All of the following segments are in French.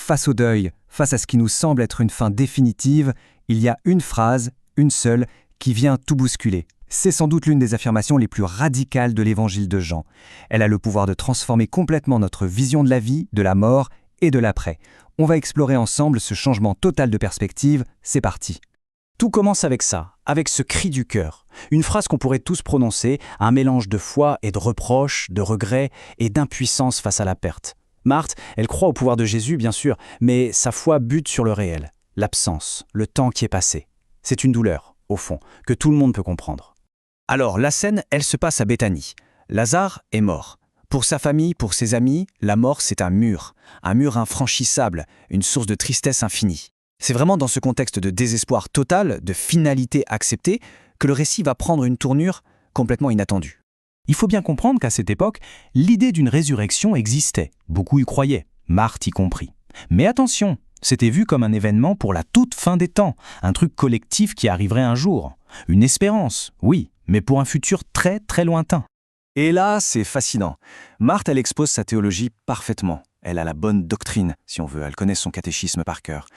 face au deuil, face à ce qui nous semble être une fin définitive, il y a une phrase, une seule, qui vient tout bousculer. C'est sans doute l'une des affirmations les plus radicales de l'évangile de Jean. Elle a le pouvoir de transformer complètement notre vision de la vie, de la mort et de l'après. On va explorer ensemble ce changement total de perspective. C'est parti. Tout commence avec ça, avec ce cri du cœur. Une phrase qu'on pourrait tous prononcer, un mélange de foi et de reproche, de regret et d'impuissance face à la perte. Marthe, elle croit au pouvoir de Jésus, bien sûr, mais sa foi bute sur le réel, l'absence, le temps qui est passé. C'est une douleur, au fond, que tout le monde peut comprendre. Alors, la scène, elle se passe à Béthanie. Lazare est mort. Pour sa famille, pour ses amis, la mort, c'est un mur infranchissable, une source de tristesse infinie. C'est vraiment dans ce contexte de désespoir total, de finalité acceptée, que le récit va prendre une tournure complètement inattendue. Il faut bien comprendre qu'à cette époque, l'idée d'une résurrection existait. Beaucoup y croyaient, Marthe y compris. Mais attention, c'était vu comme un événement pour la toute fin des temps, un truc collectif qui arriverait un jour. Une espérance, oui, mais pour un futur très très lointain. Et là, c'est fascinant. Marthe, elle expose sa théologie parfaitement. Elle a la bonne doctrine, si on veut, elle connaît son catéchisme par cœur.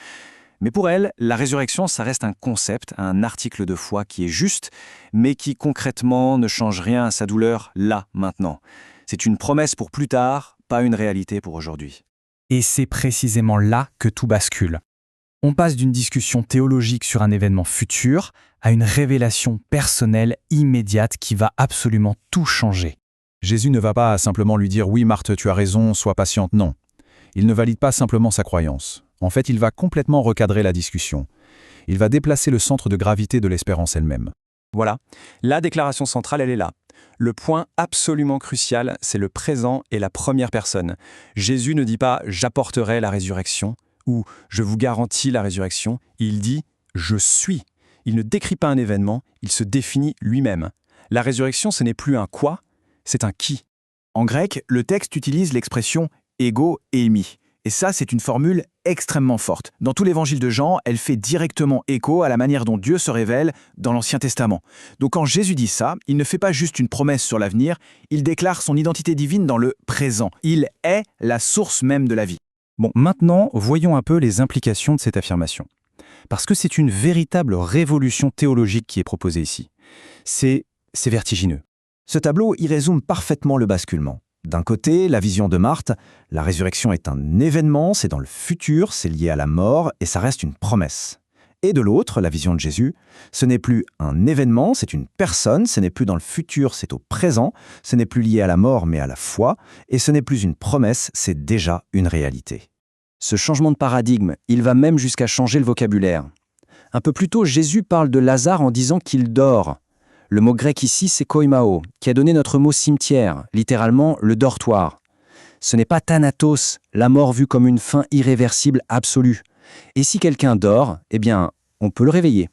Mais pour elle, la résurrection, ça reste un concept, un article de foi qui est juste, mais qui concrètement ne change rien à sa douleur là, maintenant. C'est une promesse pour plus tard, pas une réalité pour aujourd'hui. Et c'est précisément là que tout bascule. On passe d'une discussion théologique sur un événement futur à une révélation personnelle immédiate qui va absolument tout changer. Jésus ne va pas simplement lui dire « Oui, Marthe, tu as raison, sois patiente », non. Il ne valide pas simplement sa croyance. En fait, il va complètement recadrer la discussion. Il va déplacer le centre de gravité de l'espérance elle-même. Voilà, la déclaration centrale, elle est là. Le point absolument crucial, c'est le présent et la première personne. Jésus ne dit pas « j'apporterai la résurrection » ou « je vous garantis la résurrection ». Il dit « je suis ». Il ne décrit pas un événement, il se définit lui-même. La résurrection, ce n'est plus un quoi, c'est un qui. En grec, le texte utilise l'expression « ego eimi ». Et ça, c'est une formule extrêmement forte. Dans tout l'évangile de Jean, elle fait directement écho à la manière dont Dieu se révèle dans l'Ancien Testament. Donc quand Jésus dit ça, il ne fait pas juste une promesse sur l'avenir, il déclare son identité divine dans le présent. Il est la source même de la vie. Bon, maintenant, voyons un peu les implications de cette affirmation. Parce que c'est une véritable révolution théologique qui est proposée ici. C'est vertigineux. Ce tableau y résume parfaitement le basculement. D'un côté, la vision de Marthe, la résurrection est un événement, c'est dans le futur, c'est lié à la mort et ça reste une promesse. Et de l'autre, la vision de Jésus, ce n'est plus un événement, c'est une personne, ce n'est plus dans le futur, c'est au présent, ce n'est plus lié à la mort mais à la foi, et ce n'est plus une promesse, c'est déjà une réalité. Ce changement de paradigme, il va même jusqu'à changer le vocabulaire. Un peu plus tôt, Jésus parle de Lazare en disant qu'il dort. Le mot grec ici, c'est koimao, qui a donné notre mot cimetière, littéralement le dortoir. Ce n'est pas thanatos, la mort vue comme une fin irréversible absolue. Et si quelqu'un dort, eh bien, on peut le réveiller.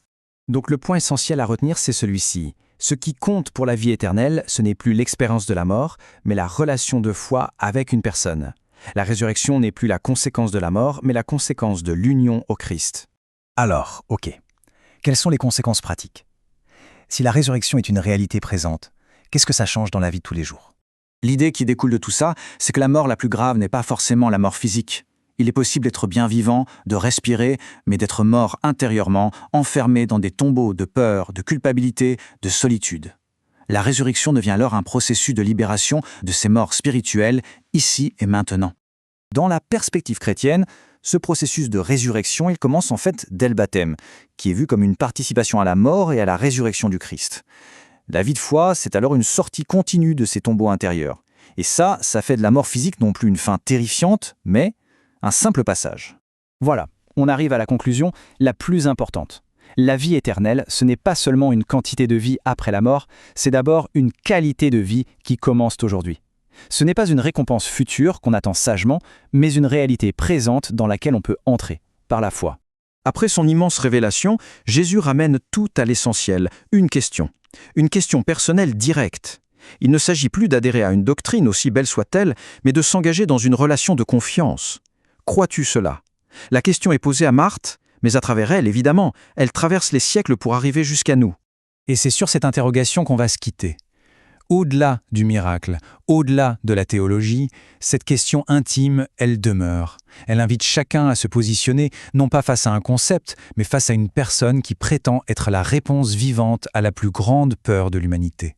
Donc le point essentiel à retenir, c'est celui-ci. Ce qui compte pour la vie éternelle, ce n'est plus l'expérience de la mort, mais la relation de foi avec une personne. La résurrection n'est plus la conséquence de la mort, mais la conséquence de l'union au Christ. Alors, ok. Quelles sont les conséquences pratiques ? Si la résurrection est une réalité présente, qu'est-ce que ça change dans la vie de tous les jours ? L'idée qui découle de tout ça, c'est que la mort la plus grave n'est pas forcément la mort physique. Il est possible d'être bien vivant, de respirer, mais d'être mort intérieurement, enfermé dans des tombeaux de peur, de culpabilité, de solitude. La résurrection devient alors un processus de libération de ces morts spirituelles, ici et maintenant. Dans la perspective chrétienne, ce processus de résurrection, il commence en fait dès le baptême, qui est vu comme une participation à la mort et à la résurrection du Christ. La vie de foi, c'est alors une sortie continue de ces tombeaux intérieurs. Et ça fait de la mort physique non plus une fin terrifiante, mais un simple passage. Voilà, on arrive à la conclusion la plus importante. La vie éternelle, ce n'est pas seulement une quantité de vie après la mort, c'est d'abord une qualité de vie qui commence aujourd'hui. Ce n'est pas une récompense future qu'on attend sagement, mais une réalité présente dans laquelle on peut entrer, par la foi. Après son immense révélation, Jésus ramène tout à l'essentiel, une question personnelle directe. Il ne s'agit plus d'adhérer à une doctrine, aussi belle soit-elle, mais de s'engager dans une relation de confiance. Crois-tu cela ? La question est posée à Marthe, mais à travers elle, évidemment, elle traverse les siècles pour arriver jusqu'à nous. Et c'est sur cette interrogation qu'on va se quitter. Au-delà du miracle, au-delà de la théologie, cette question intime, elle demeure. Elle invite chacun à se positionner non pas face à un concept, mais face à une personne qui prétend être la réponse vivante à la plus grande peur de l'humanité.